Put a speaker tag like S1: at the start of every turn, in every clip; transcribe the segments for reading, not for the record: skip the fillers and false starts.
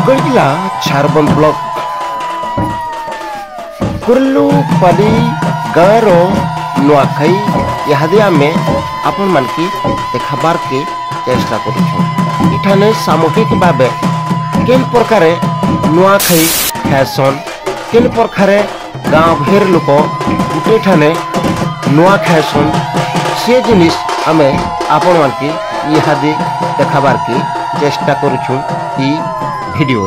S1: बरगढ़ जिला झारबंद ब्लॉक कुर्लुपाली गाँव नुआखाई इहादे आमे आपण मान की देखाबार के चेष्टा करूँ। इठाने सामूहिक भावे केन प्रकार नुआखाई फैशन केन प्रकार गाँव भेर लोक गुटे ठाने नुआ फैशन से जिनिस आमे आपण मान की इहादे देखाबार के चेष्टा करूँ। वीडियो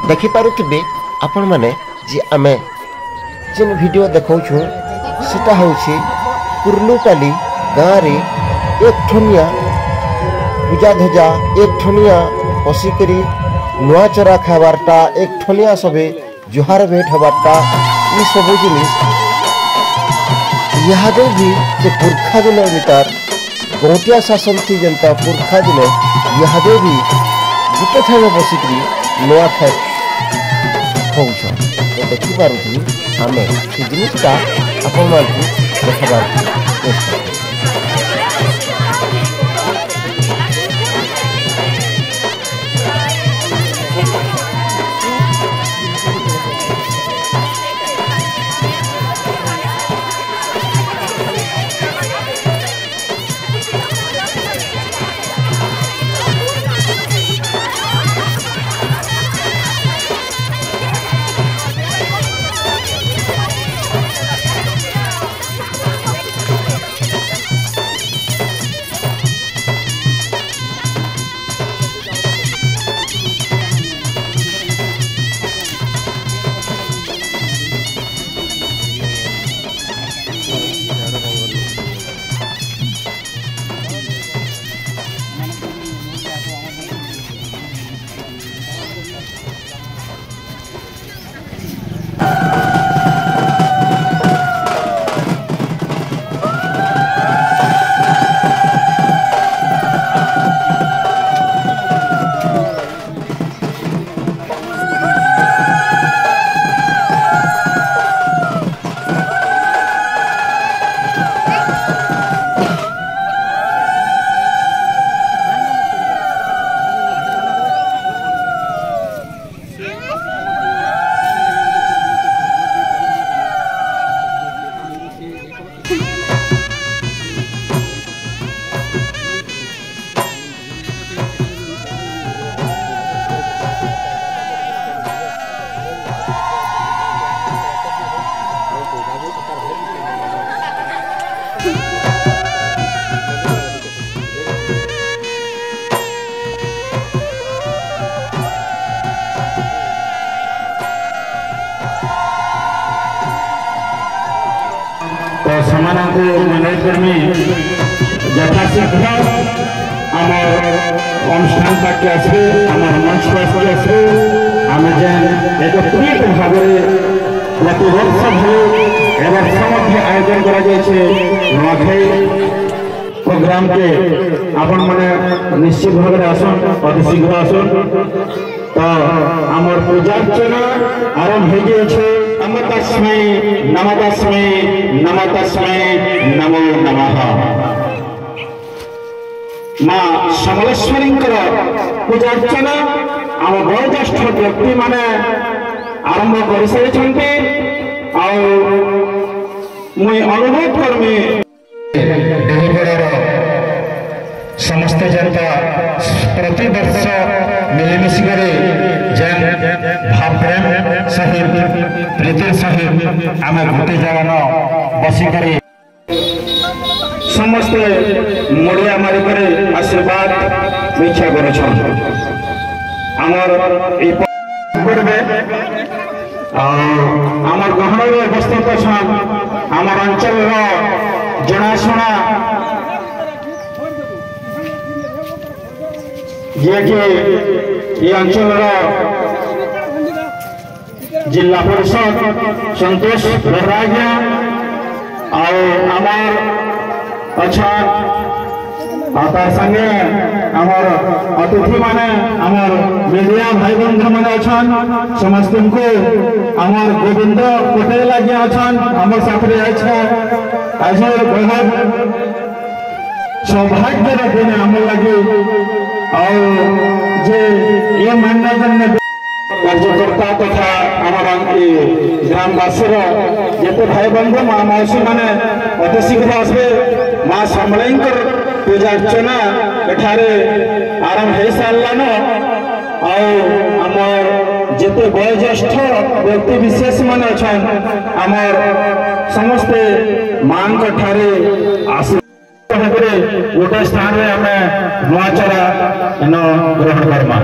S1: देखि पारुथिबे आपण माने जे आमे जिन वीडियो देखाउछु सेटा होछि कुर्लुपाली गाँव रे एक ठनिया पूजा ध्वजा एक ठनिया पसिकरी नुआ चरा खाबारटा एक ठनिया सबे जुहार भेट हबारटा ई सब जिनिस इहादे भी जे पुरखा दिन भीतर गौटिया शासन थी जनता पुरखा दिन इहादे भी गुटे ठाने बसिकरी नुआ खाए होउछ तो देखि पारुथि आमे से जिनिसटा आपन मानकु देखाबार चेष्टा
S2: को मनोज कर्मी यथाशीघ्र आम अनुष्ठान पाके आसवे आम मंच पाके आसवे आम जेन एकत्रित भाव प्रति वर्ष भाई आयोजन कर प्रोग्राम के आपण मैंने निश्चित भाव में आसन अति शीघ्र आसन तो आमर पूजार्चना आरंभ हो जाए। नमतस्मै नमतस्मै नमतस्मै नमो नमः। माँ समलेश्वरी पूजार्चना आम वयोज्येष्ठ व्यक्ति माने आरंभ कर सारी मुई अनुरोध करमी समस्त जनता प्रति वर्ष मिलमिश जेन भाव प्रेम सहित प्रीति सहित आम गोटे जगह बसिक समस्ते मुड़िया मारिक आशीर्वाद इच्छा कर गहन उपस्थित अच्छा आम अंचल जनाशुना ये कि अंचल जिला परिषद संतोष बेहराइया आमार अच्छा संगे आमर अतिथि माने आमर मीडिया भाई बंधु मैंने अच्छन समस्त को आमर गोविंद पटेल आज्ञा अच्छन आम साथी आज बहुत सौभाग्य दिन आम लगे और जे ये मान्यता देवता तथा आमर ग्रामवासी जिते भाई बंधु माँ मौसी मैंने अति शीघ्र आसबे माँ समलेई पूजा अर्चना एठारे आरंभ हो सारान आमर जिते वयोज्येष्ठ व्यक्ति विशेष मान अच्छा आमर समस्ते माँ ठारे गोटे स्थान में आम नुआचरा इन ग्रहण करमा।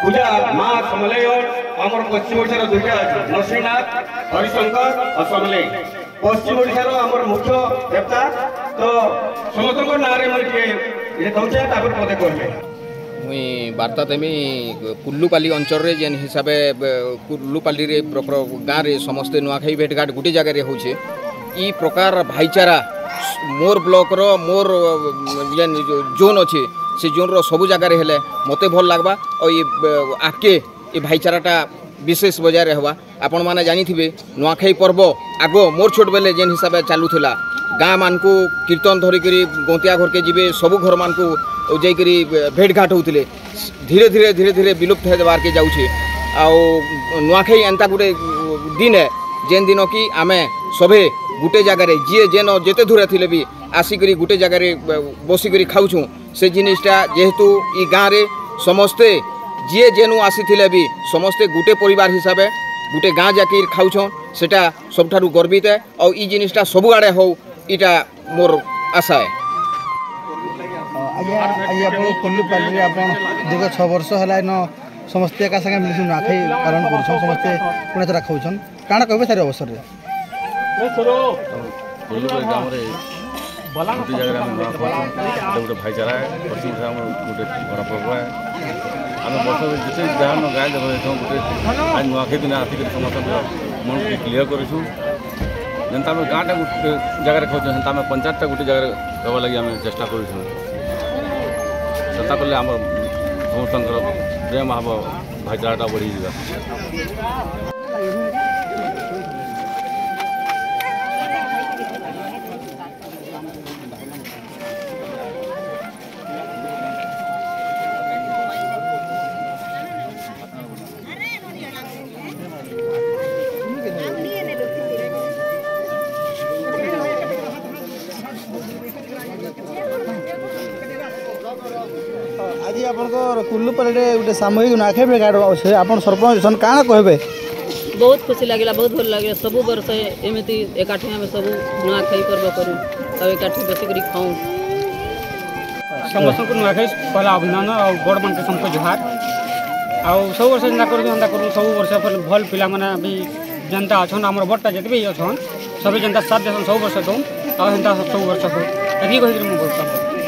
S2: पूजा माँ समलेई आमर पश्चिम ओडिशार दुईटा नरसिंहनाथ हरिशंकर और समलेई पश्चिम ओडिशार आमर मुख्य देवता तो समस्त ना मुझे पदे कहले
S3: मुई वार्ता देमी कुल्लुपाली अंचल रे जेन हिसाब कुल्लुपाली रे गाँव रे समस्ते नुआखाई भेटघाट गोटे जगह होचे ई प्रकार भाईचारा मोर ब्लॉक रो मोर जेन जोन अच्छे से जोन रो सबू जगार हेले मते भल लगवा और ये आके ये भाईचाराटा विशेष बजाय रहवा। आपण माने जानी थिबे नुआखाई पर्व आगो मोर छोट बेले जेन हिसाब चालूला गाँ मान को कीर्तन धरिकी गंतिया घर के जीवे सबू घर मान को जाइकरी भेटघाट होते धीरे धीरे धीरे धीरे विलुप्त होबार के जाऊे नुआखाई एंता गोटे दिन है जेन दिन कि आमे सभे गोटे जगार जी जेन जेते दूर थे भी आसिक गोटे जगार बसिक खाऊँ से जिनिसटा जेहेतु ई गाँव रे समस्ते जी जेनु आसी भी समस्ते गोटे परिवार हिसाब गोटे गाँ जाकि खाऊँ सेटा सबठारु गर्वित है और ई जिनिसटा सबु आड़े हो इटा मोर आशा है।
S4: आज आप कुल्लुपाली आप दीर्घ 6 वर्ष है समस्ते एका संगे मिली नुआखाई पालन कर समस्ते पुणे थरा खाऊन काण कहे सारे अवसर में
S5: कुल्लुपाली गाँव में गोटे जगह गोटे भाईचारा है पश्चिम गोटे बड़ा पर्व है आम वर्ष जिते जहाँ गाय जब गोटे आज नुआखाई दिन आसिक समस्त मन को क्लीयर करूँ जेनता आम गाँटा गोटे जगह खाऊँ सेता आम पंचायतटा गोटे जगह रहा लगे आम चेष्टा करूँ सेता कले आम समस्त प्रेम हम भाईचाराटा बढ़ी जावा।
S4: आज आप कुल्लुपाली गोटे सामूहिक नुआखाई भेटघाट अच्छे आप सरपंच काण कहे
S6: बहुत खुशी लगे बहुत भल लगे सब वर्ष एमती एकाठी आम सब नुआखाई पर्व करूँ और एकाठी बसिक खाऊँ
S7: समस्त को नुआखाई पहला अभिनंदन और बड़ मान के सबको जुहार आउ सब वर्ष जेन्ता करूँ सब वर्ष भल पिला माने भी जनता अच्छा आम बड़टा जिते भी अच्छा सभी जनता साथ देसन सब वर्ष दूँ आउ हेन्ता सब वर्ष हो एति कहिक मुझे बहुत